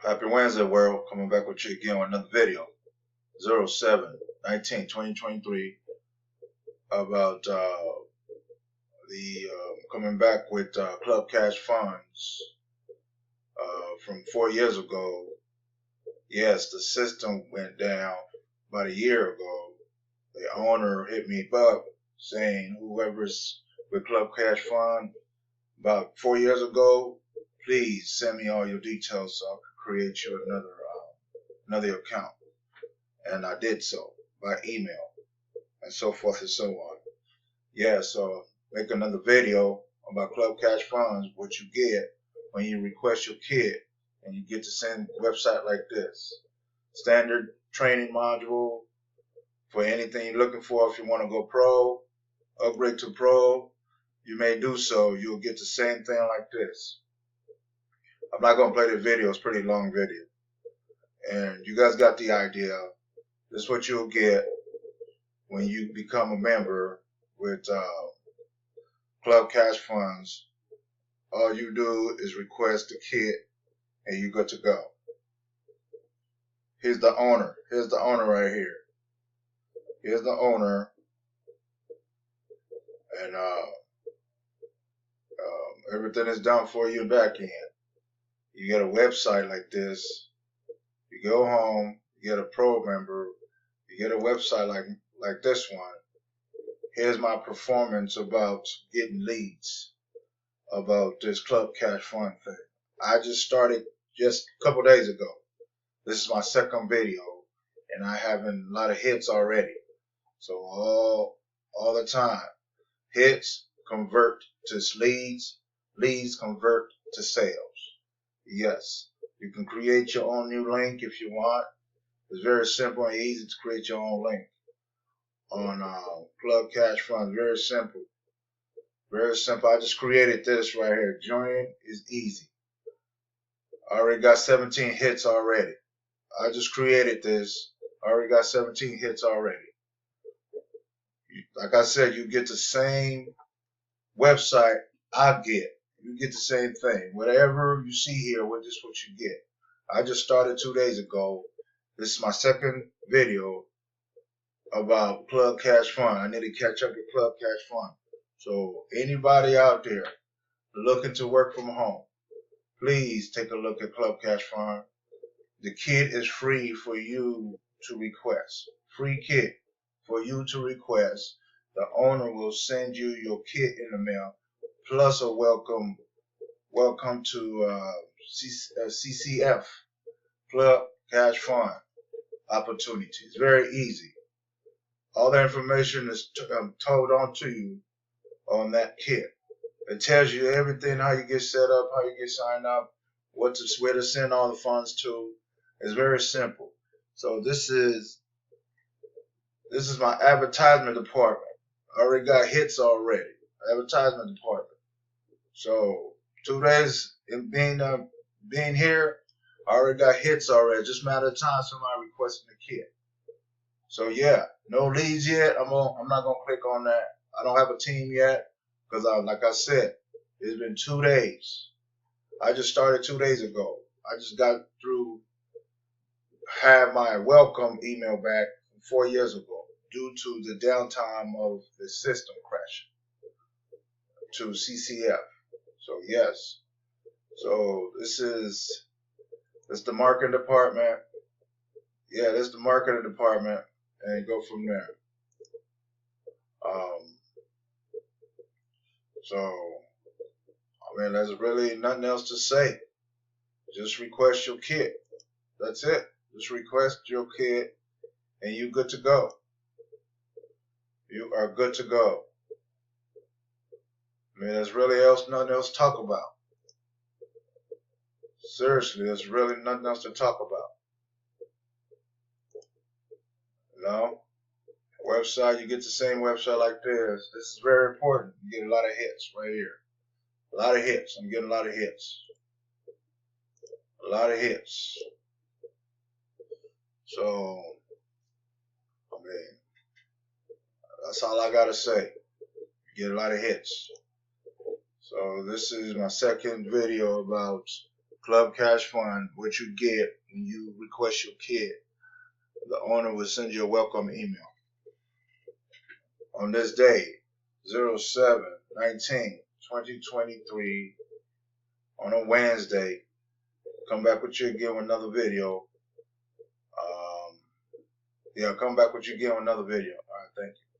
Happy Wednesday, world. Coming back with you again with another video. 07-19-2023 about coming back with Club Cash funds from 4 years ago. Yes, the system went down about a year ago. The owner hit me up saying whoever's with Club Cash Fund about 4 years ago, please send me all your details so I can create you another account. And I did so by email and so forth and so on. Yeah, so make another video about Club Cash Funds, what you get when you request your kit and you get to send a website like this. Standard training module for anything you're looking for. If you want to go pro, upgrade to pro, you may do so. You'll get the same thing like this. I'm not going to play the video. It's a pretty long video. And you guys got the idea. This is what you'll get when you become a member with Club Cash Funds. All you do is request the kit and you're good to go. Here's the owner. Here's the owner right here. Here's the owner. And everything is done for you back end. You get a website like this. You go home, you get a pro member, you get a website like this one. Here's my performance about getting leads about this Club Cash Fund thing. I just started just a couple days ago. This is my second video and I have a lot of hits already. So all the time, hits convert to leads, leads convert to sales. Yes, you can create your own new link if you want. It's very simple and easy to create your own link on Club Cash Funds. Very simple. Very simple. I just created this right here. Joining is easy. I already got 17 hits already. I just created this. I already got 17 hits already. Like I said, you get the same website I get. You get the same thing. Whatever you see here, this is what you get. I just started 2 days ago. This is my second video about Club Cash Fund. I need to catch up with Club Cash Fund. So anybody out there looking to work from home, please take a look at Club Cash Fund. The kit is free for you to request. Free kit for you to request. The owner will send you your kit in the mail, plus a welcome to CCF, Club Cash Fund opportunity. It's very easy. All the information is told on to you on that kit. It tells you everything, how you get set up, how you get signed up, where to send all the funds to. It's very simple. So this is my advertisement department. I already got hits already. Advertisement department. So 2 days in being here, I already got hits already. Just a matter of time somebody requesting the kit. So yeah, no leads yet. I'm not gonna click on that. I don't have a team yet because like I said, it's been 2 days. I just started 2 days ago. I just got through have my welcome email back from 4 years ago due to the downtime of the system crashing to CCF. So yes. So this is the marketing department. Yeah, this is the marketing department, and go from there. So I mean, there's really nothing else to say. Just request your kit. That's it. Just request your kit, and you're good to go. You are good to go. I mean, there's really nothing else to talk about. Seriously, there's really nothing else to talk about. You know? Website, you get the same website like this. This is very important. You get a lot of hits right here. A lot of hits. I'm getting a lot of hits. A lot of hits. So, I mean, that's all I gotta say. You get a lot of hits. So this is my second video about Club Cash Fund, what you get when you request your kit, the owner will send you a welcome email. On this day, 07/19/2023, on a Wednesday, come back with you again with another video. Come back with you again with another video. All right, thank you.